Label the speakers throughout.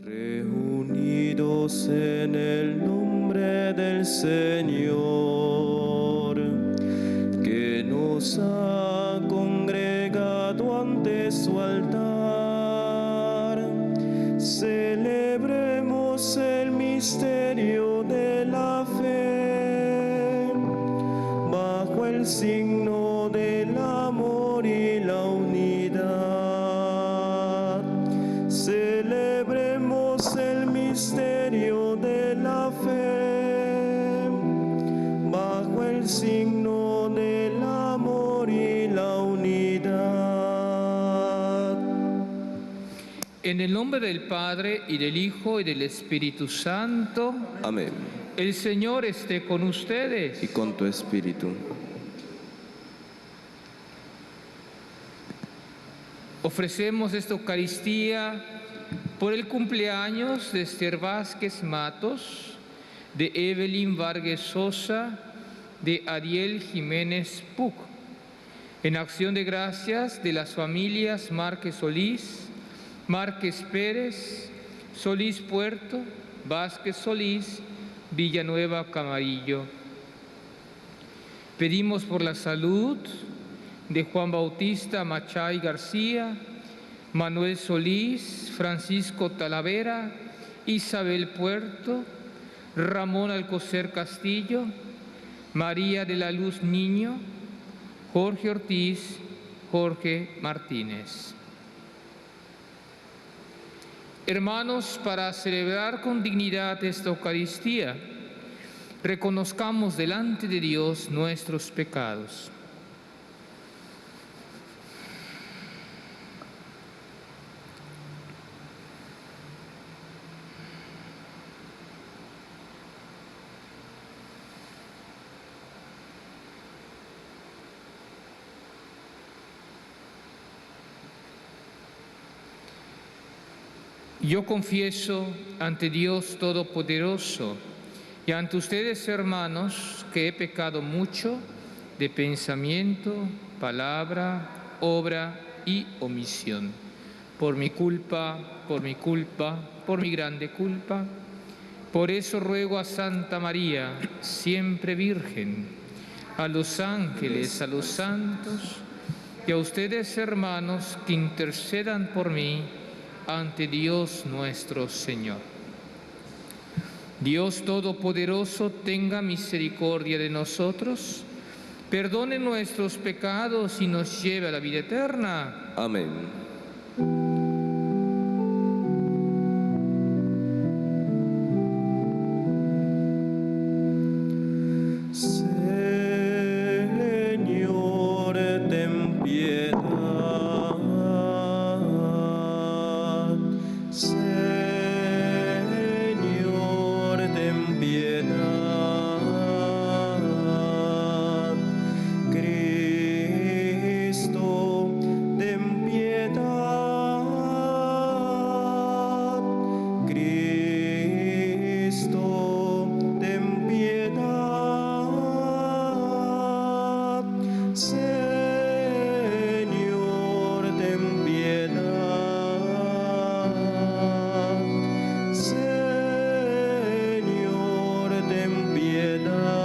Speaker 1: Reunidos en el nombre del Señor, que nos ha congregado ante su altar, celebremos el misterio de la fe, bajo el signo del amor y la unidad. Celebremos el misterio de la fe, bajo el signo del amor y la unidad.
Speaker 2: En el nombre del Padre, y del Hijo, y del Espíritu Santo.
Speaker 1: Amén.
Speaker 2: El Señor esté con ustedes.
Speaker 1: Y con tu espíritu.
Speaker 2: Ofrecemos esta Eucaristía por el cumpleaños de Esther Vázquez Matos, de Evelyn Vargas Sosa, de Ariel Jiménez Puc, en acción de gracias de las familias Márquez Solís, Márquez Pérez, Solís Puerto, Vázquez Solís, Villanueva Camarillo. Pedimos por la salud de Juan Bautista Machay García, Manuel Solís, Francisco Talavera, Isabel Puerto, Ramón Alcocer Castillo, María de la Luz Niño, Jorge Ortiz, Jorge Martínez. Hermanos, para celebrar con dignidad esta Eucaristía, reconozcamos delante de Dios nuestros pecados. Yo confieso ante Dios Todopoderoso y ante ustedes, hermanos, que he pecado mucho de pensamiento, palabra, obra y omisión. Por mi culpa, por mi grande culpa. Por eso ruego a Santa María, siempre Virgen, a los ángeles, a los santos y a ustedes, hermanos, que intercedan por mí ante Dios nuestro Señor. Dios Todopoderoso, tenga misericordia de nosotros, perdone nuestros pecados y nos lleve a la vida eterna.
Speaker 1: Amén. Señor, ten piedad. Señor, ten piedad. Cristo, ten piedad. Cristo, ten piedad. Señor, ten piedad. Señor, ten piedad.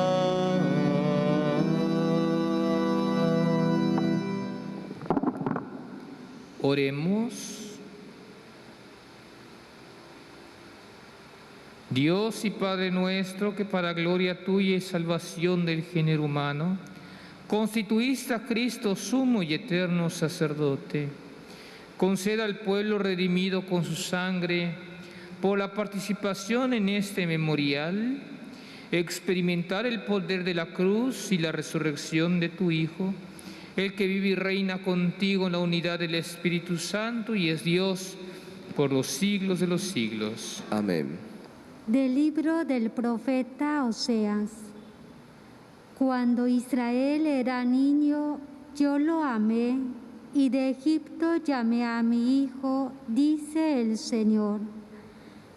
Speaker 2: Oremos. Dios y Padre nuestro, que para gloria tuya y salvación del género humano, constituiste a Cristo sumo y eterno sacerdote, conceda al pueblo redimido con su sangre, por la participación en este memorial, experimentar el poder de la cruz y la resurrección de tu Hijo, el que vive y reina contigo en la unidad del Espíritu Santo y es Dios por los siglos de los siglos.
Speaker 1: Amén.
Speaker 3: Del libro del profeta Oseas. Cuando Israel era niño, yo lo amé, y de Egipto llamé a mi hijo, dice el Señor.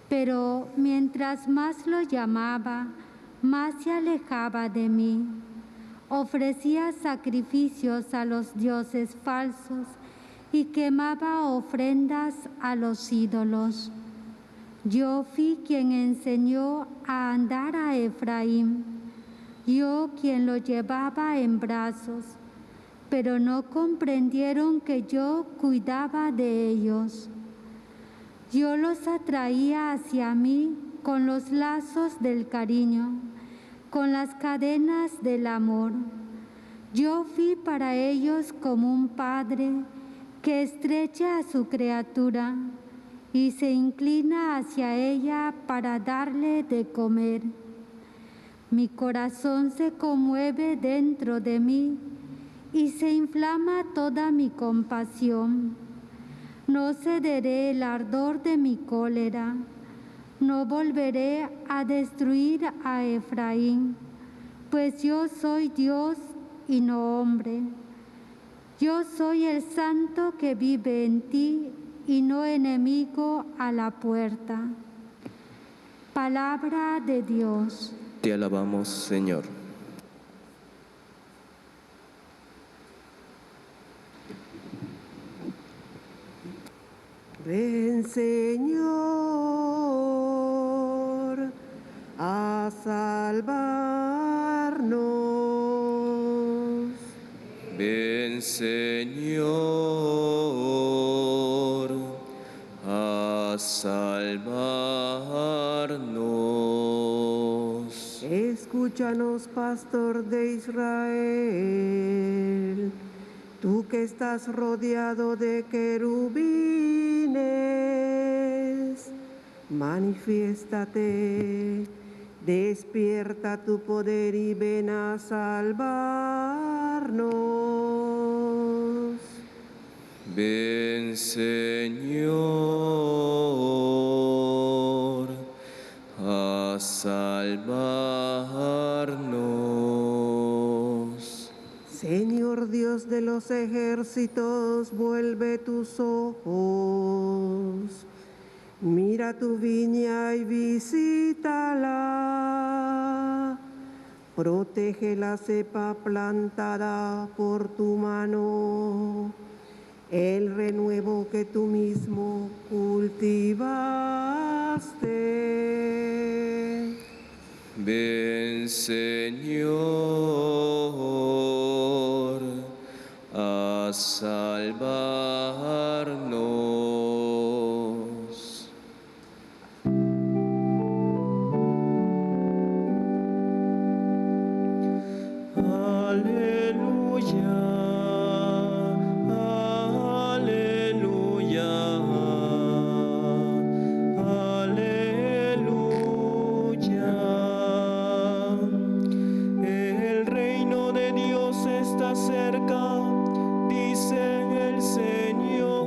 Speaker 3: Pero mientras más lo llamaba, más se alejaba de mí. Ofrecía sacrificios a los dioses falsos y quemaba ofrendas a los ídolos. Yo fui quien enseñó a andar a Efraín, yo quien lo llevaba en brazos, pero no comprendieron que yo cuidaba de ellos. Yo los atraía hacia mí con los lazos del cariño, con las cadenas del amor. Yo fui para ellos como un padre que estrecha a su criatura y se inclina hacia ella para darle de comer. Mi corazón se conmueve dentro de mí y se inflama toda mi compasión. No cederé el ardor de mi cólera, no volveré a destruir a Efraín, pues yo soy Dios y no hombre. Yo soy el santo que vive en ti y no enemigo a la puerta. Palabra de Dios.
Speaker 1: Te alabamos, Señor.
Speaker 4: Ven, Señor, a salvarnos.
Speaker 1: Ven, Señor, a salvarnos.
Speaker 4: Escúchanos, pastor de Israel, tú que estás rodeado de querubines, manifiéstate, despierta tu poder y ven a salvarnos.
Speaker 1: Ven, Señor, a salvarnos.
Speaker 4: Señor Dios de los ejércitos, vuelve tus ojos. Mira tu viña y visítala. Protege la cepa plantada por tu mano, el renuevo que tú mismo cultivaste.
Speaker 1: Ven, Señor, a salvarnos. Aleluya, aleluya, aleluya. El reino de Dios está cerca, dice el Señor.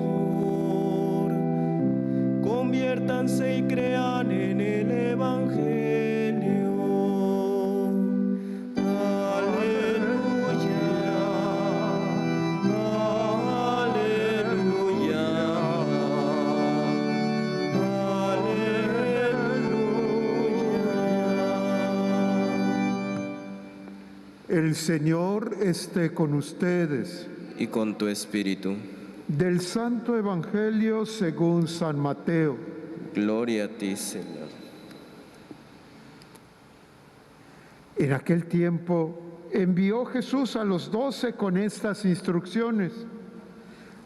Speaker 1: Conviértanse y crean en el Evangelio. Aleluya, aleluya, aleluya.
Speaker 5: El Señor esté con ustedes.
Speaker 1: Y con tu espíritu.
Speaker 5: Del Santo Evangelio según San Mateo.
Speaker 1: Gloria a ti, Señor.
Speaker 5: En aquel tiempo envió Jesús a los 12 con estas instrucciones: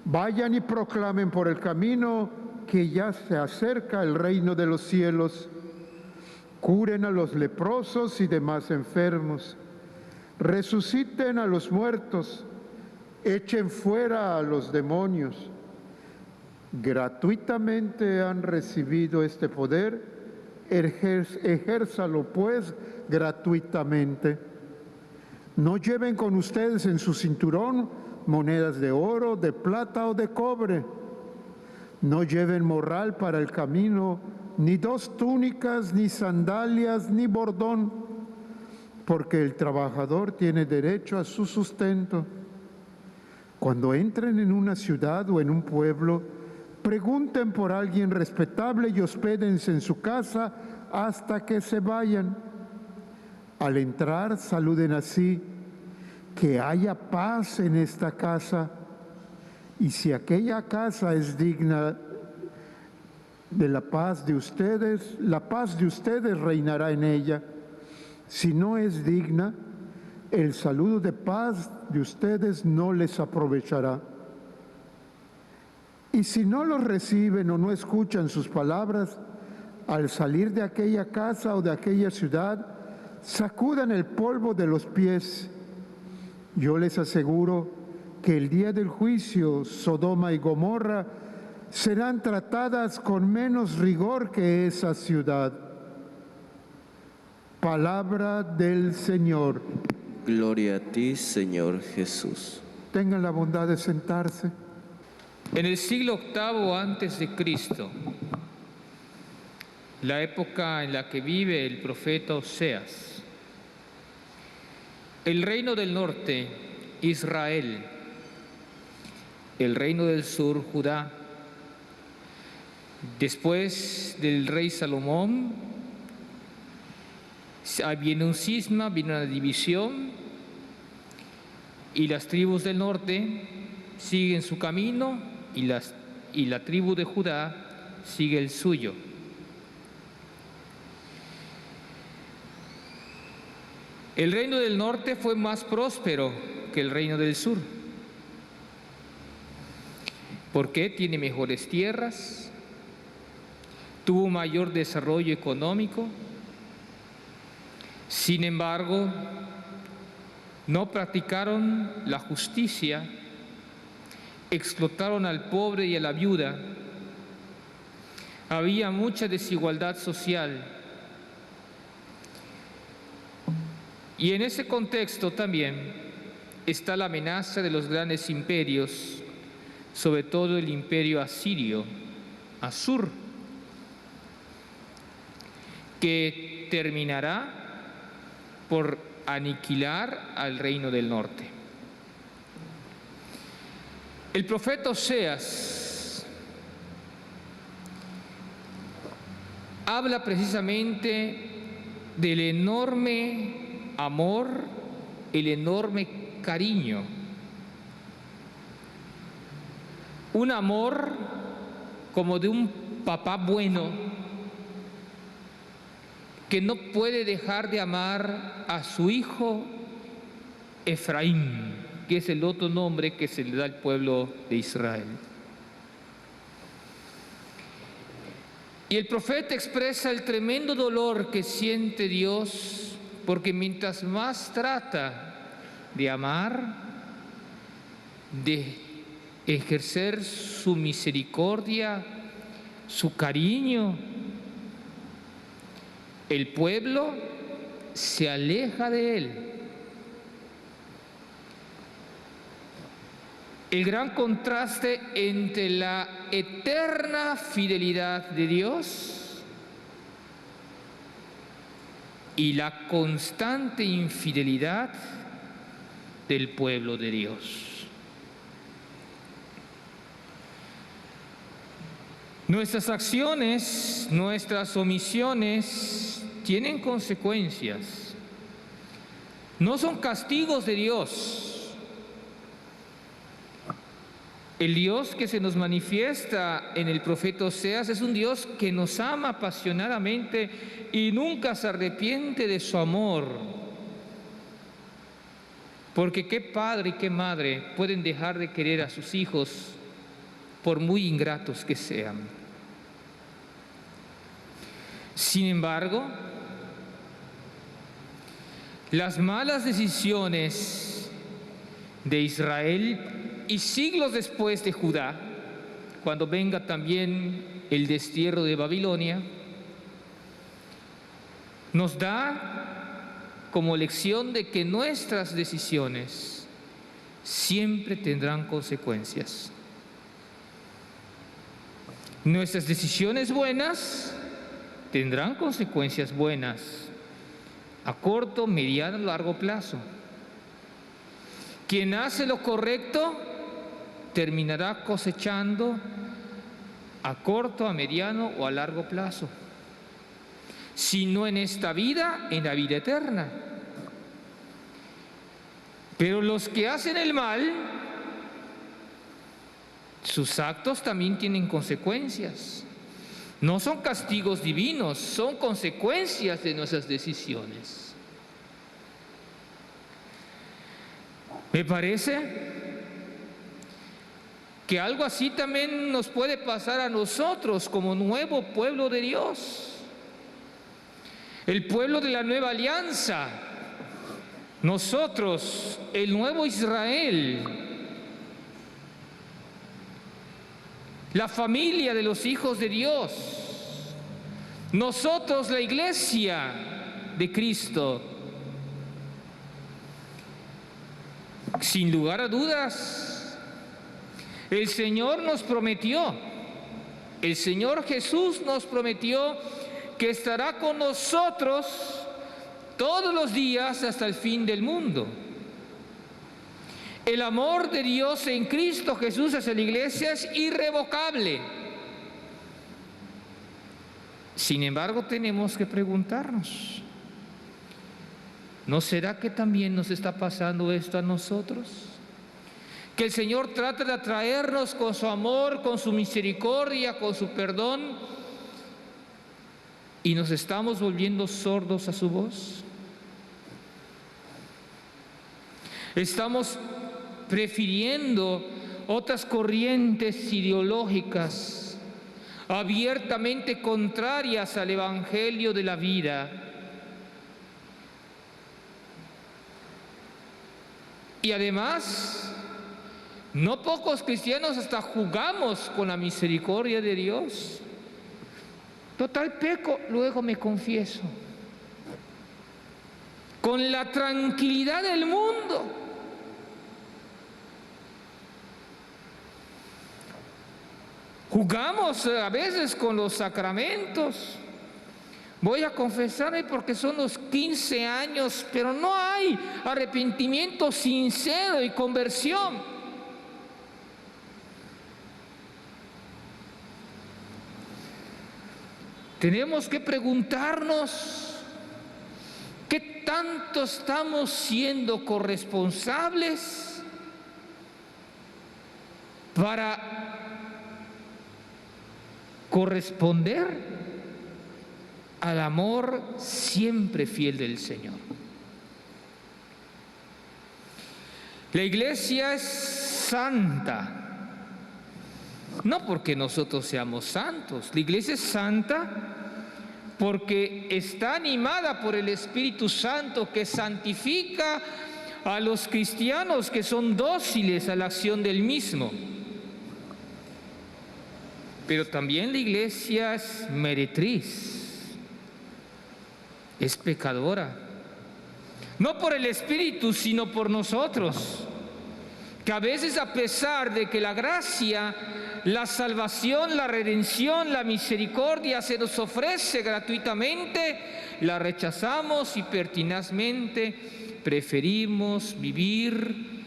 Speaker 5: vayan y proclamen por el camino que ya se acerca el reino de los cielos. Curen a los leprosos y demás enfermos. Resuciten a los muertos. Echen fuera a los demonios. Gratuitamente han recibido este poder, ejérzalo pues gratuitamente. No lleven con ustedes en su cinturón monedas de oro, de plata o de cobre. No lleven morral para el camino, ni 2 túnicas, ni sandalias, ni bordón, porque el trabajador tiene derecho a su sustento. Cuando entren en una ciudad o en un pueblo, pregunten por alguien respetable y hospédense en su casa hasta que se vayan. Al entrar, saluden así: que haya paz en esta casa. Y si aquella casa es digna de la paz de ustedes reinará en ella. Si no es digna, el saludo de paz de ustedes no les aprovechará. Y si no los reciben o no escuchan sus palabras, al salir de aquella casa o de aquella ciudad, sacudan el polvo de los pies. Yo les aseguro que el día del juicio, Sodoma y Gomorra serán tratadas con menos rigor que esa ciudad. Palabra del Señor.
Speaker 1: Gloria a ti, Señor Jesús.
Speaker 5: Tengan la bondad de sentarse.
Speaker 2: En el siglo VIII antes de Cristo, la época en la que vive el profeta Oseas, el reino del norte, Israel, el reino del sur, Judá. Después del rey Salomón, viene un cisma, viene una división, y las tribus del norte siguen su camino y la tribu de Judá sigue el suyo. El reino del norte fue más próspero que el reino del sur. ¿Por qué? Tiene mejores tierras, tuvo mayor desarrollo económico. Sin embargo, no practicaron la justicia, explotaron al pobre y a la viuda. Había mucha desigualdad social. Y en ese contexto también está la amenaza de los grandes imperios, sobre todo el imperio asirio, Asur, que terminará por aniquilar al reino del norte. El profeta Oseas habla precisamente del enorme amor, el enorme cariño, un amor como de un papá bueno que no puede dejar de amar a su hijo Efraín, que es el otro nombre que se le da al pueblo de Israel. Y el profeta expresa el tremendo dolor que siente Dios, porque mientras más trata de amar, de ejercer su misericordia, su cariño, el pueblo se aleja de él. El gran contraste entre la eterna fidelidad de Dios y la constante infidelidad del pueblo de Dios. Nuestras acciones, nuestras omisiones tienen consecuencias. No son castigos de Dios. El Dios que se nos manifiesta en el profeta Oseas es un Dios que nos ama apasionadamente y nunca se arrepiente de su amor. Porque qué padre y qué madre pueden dejar de querer a sus hijos por muy ingratos que sean. Sin embargo, las malas decisiones de Israel y siglos después de Judá, cuando venga también el destierro de Babilonia, nos da como lección de que nuestras decisiones siempre tendrán consecuencias. Nuestras decisiones buenas tendrán consecuencias buenas a corto, mediano, largo plazo. Quien hace lo correcto terminará cosechando a corto, a mediano o a largo plazo. Si no en esta vida, en la vida eterna. Pero los que hacen el mal, sus actos también tienen consecuencias. No son castigos divinos, son consecuencias de nuestras decisiones. Me parece que algo así también nos puede pasar a nosotros como nuevo pueblo de Dios, el pueblo de la nueva alianza, nosotros, el nuevo Israel, la familia de los hijos de Dios, nosotros, la iglesia de Cristo. Sin lugar a dudas, el Señor nos prometió, el Señor Jesús nos prometió que estará con nosotros todos los días hasta el fin del mundo. El amor de Dios en Cristo Jesús hacia la iglesia es irrevocable. Sin embargo, tenemos que preguntarnos, ¿no será que también nos está pasando esto a nosotros? Que el Señor trata de atraernos con su amor, con su misericordia, con su perdón, y nos estamos volviendo sordos a su voz. Estamos prefiriendo otras corrientes ideológicas abiertamente contrarias al Evangelio de la vida. Y además, no pocos cristianos hasta jugamos con la misericordia de Dios. Total, peco, luego me confieso. Con la tranquilidad del mundo. Jugamos a veces con los sacramentos. Voy a confesarme porque son los 15 años, pero no hay arrepentimiento sincero y conversión. Tenemos que preguntarnos qué tanto estamos siendo corresponsables para corresponder al amor siempre fiel del Señor. La iglesia es santa, no porque nosotros seamos santos. La iglesia es santa porque está animada por el Espíritu Santo que santifica a los cristianos que son dóciles a la acción del mismo. Pero también la iglesia es meretriz, es pecadora, no por el Espíritu, sino por nosotros, que a veces, a pesar de que la gracia, la salvación, la redención, la misericordia se nos ofrece gratuitamente, la rechazamos y pertinazmente preferimos vivir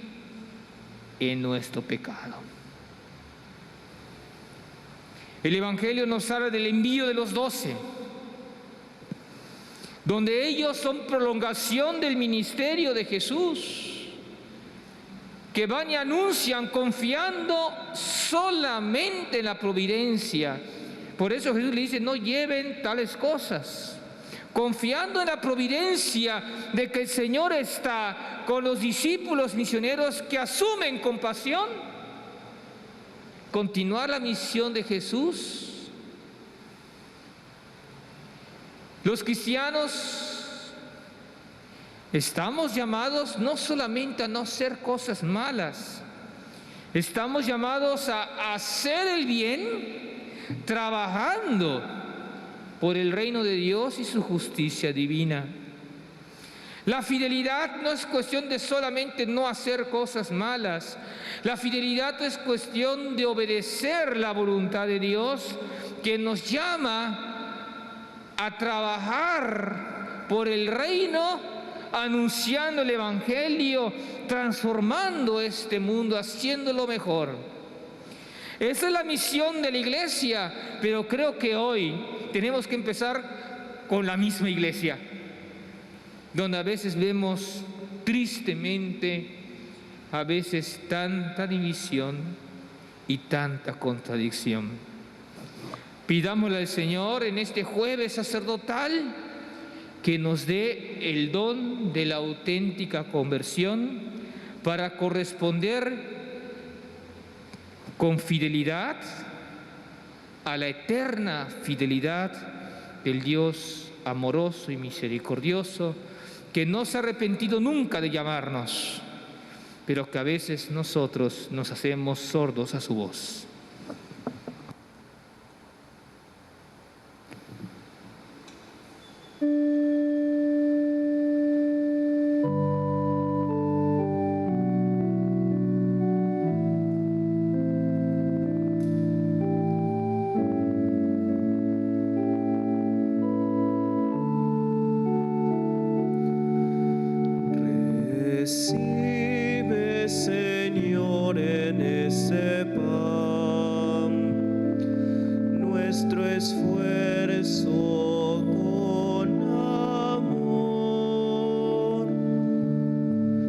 Speaker 2: en nuestro pecado. El Evangelio nos habla del envío de los 12, donde ellos son prolongación del ministerio de Jesús, que van y anuncian confiando solamente en la providencia. Por eso Jesús le dice, no lleven tales cosas, confiando en la providencia de que el Señor está con los discípulos misioneros que asumen con pasión continuar la misión de Jesús. Los cristianos estamos llamados no solamente a no hacer cosas malas, estamos llamados a hacer el bien, trabajando por el reino de Dios y su justicia divina. La fidelidad no es cuestión de solamente no hacer cosas malas. La fidelidad es cuestión de obedecer la voluntad de Dios, que nos llama a trabajar por el reino, anunciando el Evangelio, transformando este mundo, haciéndolo mejor. Esa es la misión de la iglesia, pero creo que hoy tenemos que empezar con la misma iglesia, donde a veces vemos tristemente, a veces tanta división y tanta contradicción. Pidámosle al Señor en este jueves sacerdotal que nos dé el don de la auténtica conversión para corresponder con fidelidad a la eterna fidelidad del Dios amoroso y misericordioso, que no se ha arrepentido nunca de llamarnos, pero que a veces nosotros nos hacemos sordos a su voz.
Speaker 1: Recibe, Señor, en ese pan nuestro esfuerzo con amor.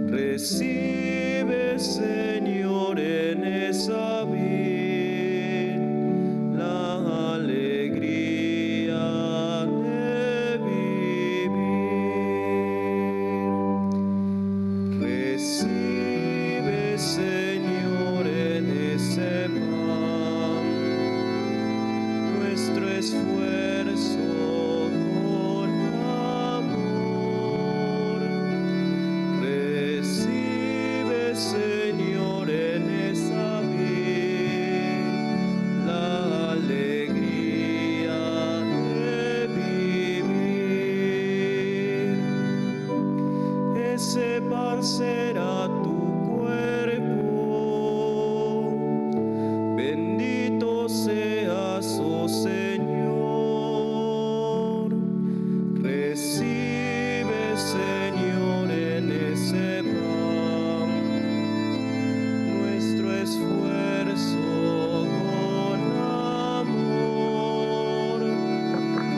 Speaker 1: Recibe, Señor, en esa vid la alegría de vivir. Recibe, Señor, en ese pan nuestro esfuerzo con amor. Recibe, Señor, en esa vid la alegría de vivir. Ese pan será tu cuerpo, bendito seas, oh Señor. Recibe, Señor, en ese pan nuestro esfuerzo con amor.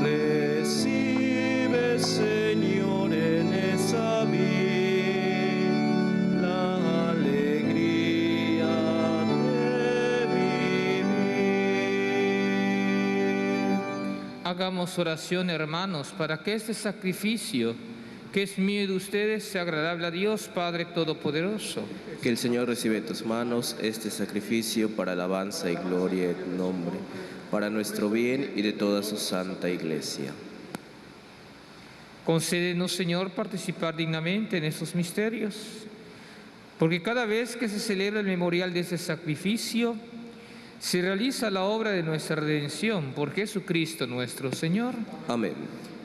Speaker 1: Recibe, Señor, en esa vid la alegría de vivir.
Speaker 2: Hagamos oración, hermanos, para que este sacrificio que es mío y de ustedes sea agradable a Dios Padre Todopoderoso.
Speaker 6: Que el Señor reciba de tus manos este sacrificio para alabanza y gloria de tu nombre, para nuestro bien y de toda su santa Iglesia.
Speaker 2: Concédenos, Señor, participar dignamente en estos misterios, porque cada vez que se celebra el memorial de este sacrificio, se realiza la obra de nuestra redención por Jesucristo nuestro Señor.
Speaker 6: Amén.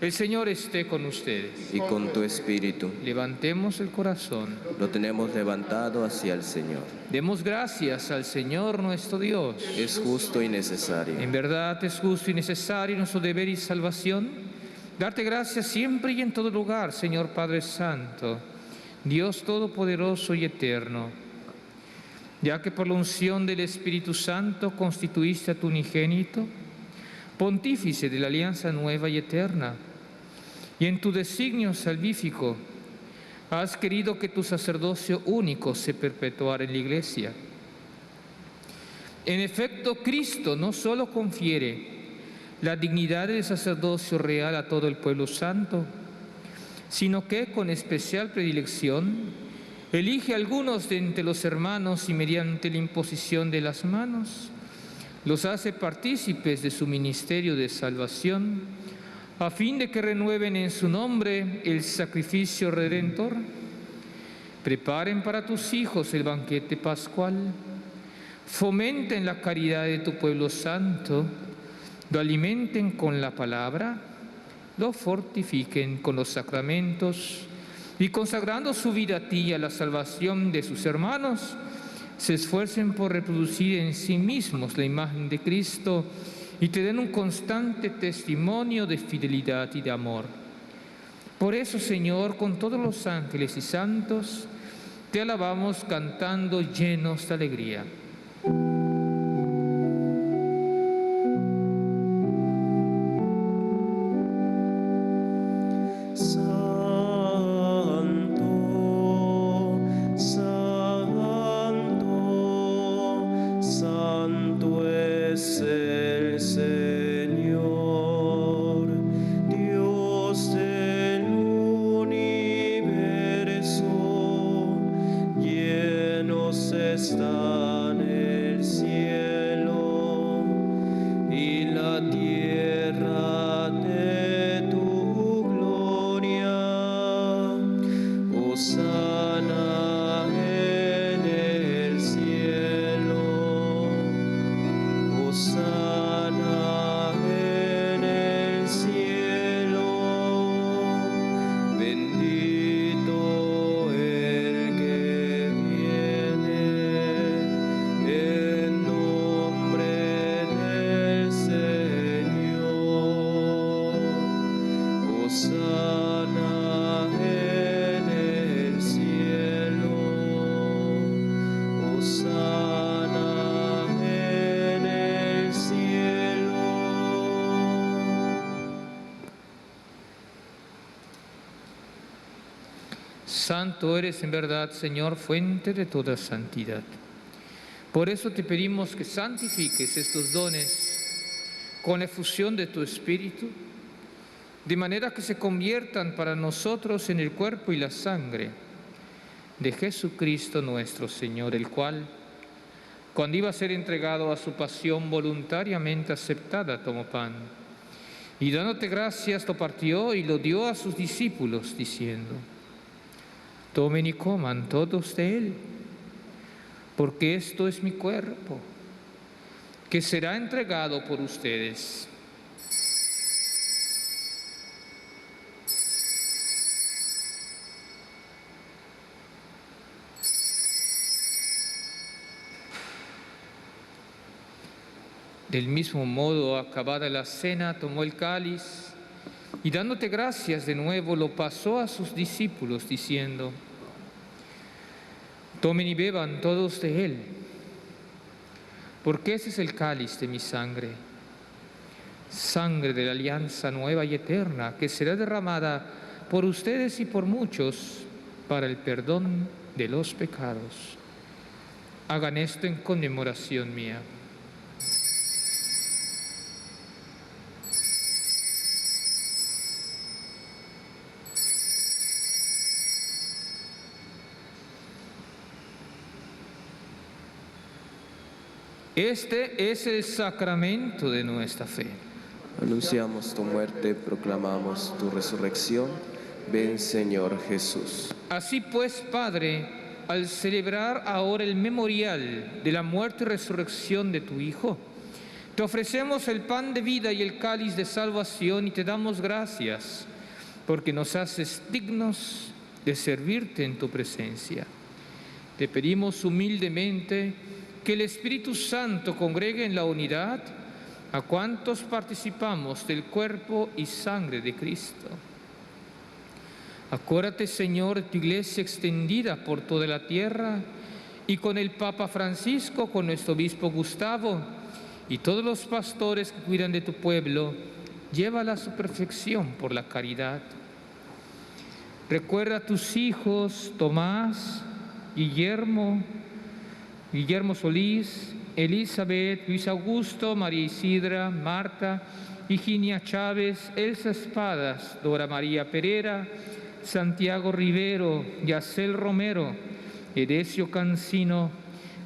Speaker 2: El Señor esté con ustedes.
Speaker 6: Y con tu espíritu
Speaker 2: Levantemos el corazón.
Speaker 6: lo tenemos levantado hacia el Señor.
Speaker 2: Demos gracias al Señor nuestro Dios.
Speaker 6: Es justo y necesario.
Speaker 2: En verdad es justo y necesario nuestro deber y salvación darte gracias siempre y en todo lugar, Señor Padre Santo, Dios Todopoderoso y Eterno, ya que por la unción del Espíritu Santo constituiste a tu unigénito, pontífice de la alianza nueva y eterna, y en tu designio salvífico has querido que tu sacerdocio único se perpetuara en la Iglesia. En efecto, Cristo no solo confiere la dignidad del sacerdocio real a todo el pueblo santo, sino que con especial predilección elige a algunos de entre los hermanos y mediante la imposición de las manos los hace partícipes de su ministerio de salvación, a fin de que renueven en su nombre el sacrificio redentor. Preparen para tus hijos el banquete pascual, fomenten la caridad de tu pueblo santo, lo alimenten con la palabra, lo fortifiquen con los sacramentos y consagrando su vida a ti y a la salvación de sus hermanos, se esfuercen por reproducir en sí mismos la imagen de Cristo y te den un constante testimonio de fidelidad y de amor. Por eso, Señor, con todos los ángeles y santos, te alabamos cantando llenos de alegría.
Speaker 1: Santo es el Señor. Hosana en el cielo, Hosana en el cielo.
Speaker 2: Santo eres en verdad, Señor, fuente de toda santidad. Por eso te pedimos que santifiques estos dones con la efusión de tu Espíritu, de manera que se conviertan para nosotros en el cuerpo y la sangre de Jesucristo nuestro Señor, el cual, cuando iba a ser entregado a su pasión voluntariamente aceptada, tomó pan, y dándote gracias lo partió y lo dio a sus discípulos, diciendo: tomen y coman todos de él, porque esto es mi cuerpo, que será entregado por ustedes. Del mismo modo, acabada la cena, tomó el cáliz y dándote gracias de nuevo, lo pasó a sus discípulos, diciendo: tomen y beban todos de él, porque ese es el cáliz de mi sangre, sangre de la alianza nueva y eterna, que será derramada por ustedes y por muchos para el perdón de los pecados. Hagan esto en conmemoración mía. Este es el sacramento de nuestra fe.
Speaker 6: Anunciamos tu muerte, proclamamos tu resurrección. Ven, Señor Jesús.
Speaker 2: Así pues, Padre, al celebrar ahora el memorial de la muerte y resurrección de tu Hijo, te ofrecemos el pan de vida y el cáliz de salvación y te damos gracias porque nos haces dignos de servirte en tu presencia. Te pedimos humildemente que el Espíritu Santo congregue en la unidad a cuantos participamos del cuerpo y sangre de Cristo. Acuérdate, Señor, de tu iglesia extendida por toda la tierra y con el Papa Francisco, con nuestro obispo Gustavo y todos los pastores que cuidan de tu pueblo, llévala a su perfección por la caridad. Recuerda a tus hijos Tomás, Guillermo Solís, Elizabeth, Luis Augusto, María Isidra, Marta, Higinia Chávez, Elsa Espadas, Dora María Pereira, Santiago Rivero, Yacel Romero, Edesio Cancino,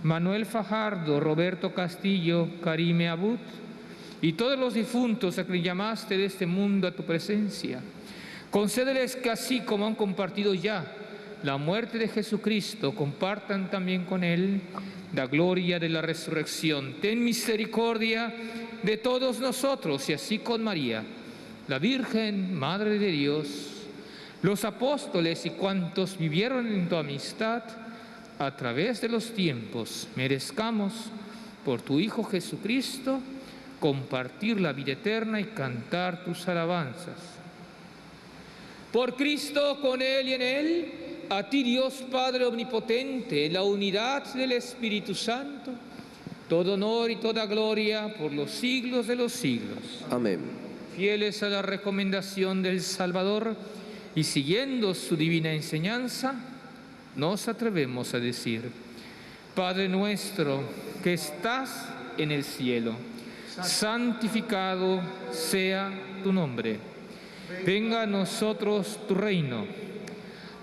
Speaker 2: Manuel Fajardo, Roberto Castillo, Karime Abud, y todos los difuntos a que llamaste de este mundo a tu presencia. Concédeles que así como han compartido ya la muerte de Jesucristo, compartan también con Él la gloria de la resurrección. Ten misericordia de todos nosotros y así con María, la Virgen, Madre de Dios, los apóstoles y cuantos vivieron en tu amistad a través de los tiempos, merezcamos por tu Hijo Jesucristo compartir la vida eterna y cantar tus alabanzas. Por Cristo, con Él y en Él, a ti Dios Padre Omnipotente, en la unidad del Espíritu Santo, todo honor y toda gloria por los siglos de los siglos.
Speaker 6: Amén.
Speaker 2: Fieles a la recomendación del Salvador y siguiendo su divina enseñanza, nos atrevemos a decir: Padre nuestro que estás en el cielo, santificado sea tu nombre. Venga a nosotros tu reino.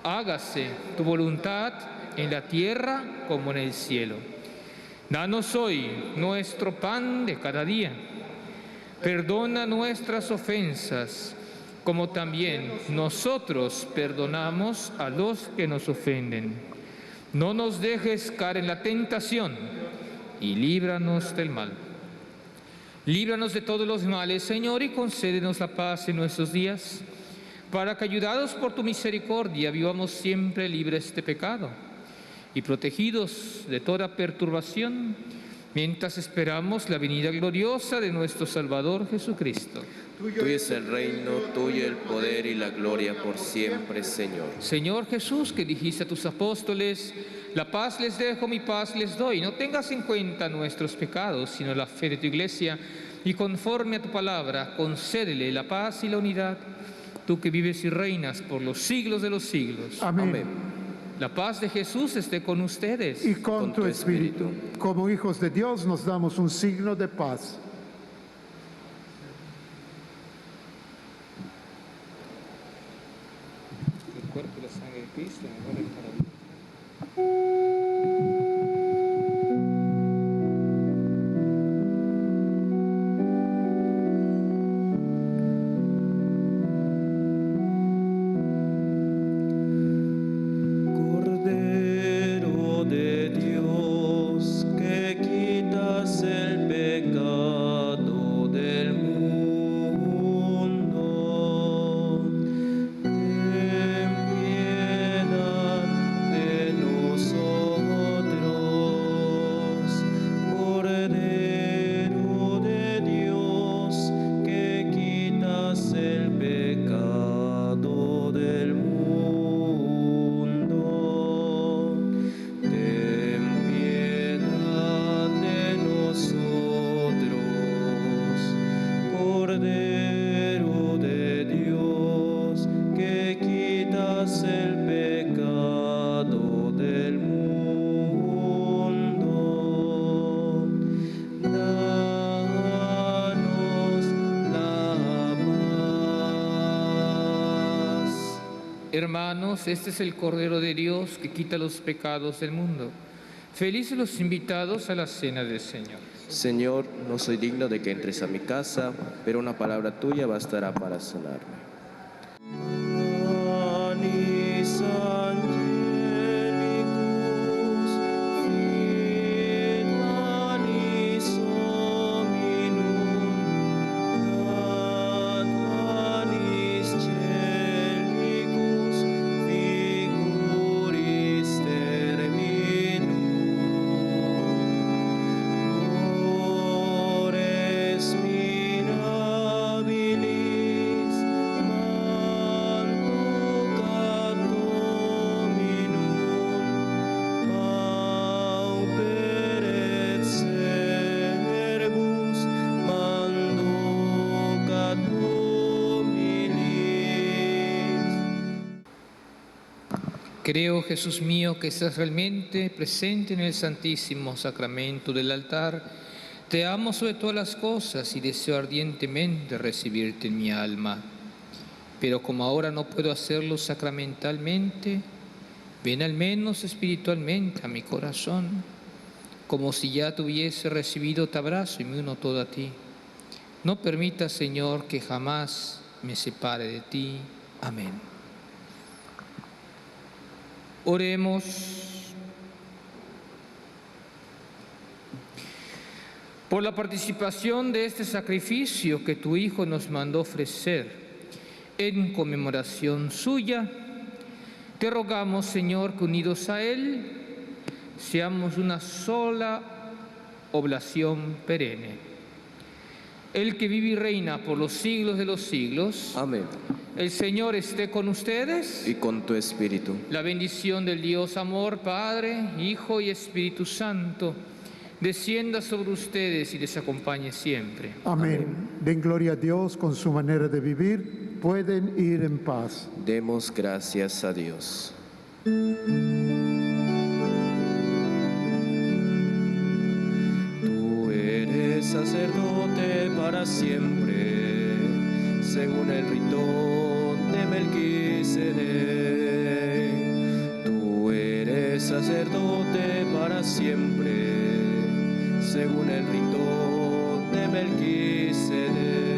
Speaker 2: Hágase tu voluntad en la tierra como en el cielo. Danos hoy nuestro pan de cada día. Perdona nuestras ofensas, como también nosotros perdonamos a los que nos ofenden. No nos dejes caer en la tentación y líbranos del mal. Líbranos de todos los males, Señor, y concédenos la paz en nuestros días, para que, ayudados por tu misericordia, vivamos siempre libres de pecado y protegidos de toda perturbación, mientras esperamos la venida gloriosa de nuestro Salvador Jesucristo.
Speaker 6: Tuyo es el reino, tuyo el poder y la gloria por siempre, Señor.
Speaker 2: Señor Jesús, que dijiste a tus apóstoles, la paz les dejo, mi paz les doy. No tengas en cuenta nuestros pecados, sino la fe de tu Iglesia, y conforme a tu palabra, concédele la paz y la unidad, tú que vives y reinas por los siglos de los siglos.
Speaker 5: Amén.
Speaker 2: La paz de Jesús esté con ustedes.
Speaker 5: Y con tu espíritu. Como hijos de Dios nos damos un signo de paz.
Speaker 2: El cuerpo y la sangre de Cristo me valen para
Speaker 1: Cordero de Dios, que quitas el pecado del mundo, ten piedad de nosotros. Cordero de Dios, que quitas el pecado del mundo, ten piedad de nosotros. Cordero de Dios, que quitas el pecado del mundo, danos la paz.
Speaker 2: Hermanos, este es el Cordero de Dios que quita los pecados del mundo. Felices los invitados a la cena del Señor.
Speaker 6: Señor, no soy digno de que entres a mi casa, pero una palabra tuya bastará para sanarme.
Speaker 1: Anis angelicus, fit anis hominum, ad anis celicus, figuris terminum. Ores mirabilis, manducat Dominum, pauper et servus, manducat humilis.
Speaker 2: Creo, Jesús mío, que estás realmente presente en el Santísimo Sacramento del altar. Te amo sobre todas las cosas y deseo ardientemente recibirte en mi alma. Pero como ahora no puedo hacerlo sacramentalmente, ven al menos espiritualmente a mi corazón, como si ya te hubiese recibido, te abrazo y me uno todo a ti. No permitas, Señor, que jamás me separe de ti. Amén. Oremos. Por la participación de este sacrificio que tu Hijo nos mandó ofrecer en conmemoración suya, te rogamos, Señor, que unidos a Él seamos una sola oblación perenne. El que vive y reina por los siglos de los siglos.
Speaker 6: Amén.
Speaker 2: El Señor esté con ustedes.
Speaker 6: Y con tu espíritu.
Speaker 2: La bendición del Dios Amor, Padre, Hijo y Espíritu Santo, descienda sobre ustedes y les acompañe siempre.
Speaker 5: Amén. Den gloria a Dios con su manera de vivir. Pueden ir en paz.
Speaker 6: Demos gracias a Dios. Tú eres sacerdote para siempre, según el rito de Melquisedec. Tú eres sacerdote para siempre, según el rito de Melquisedec.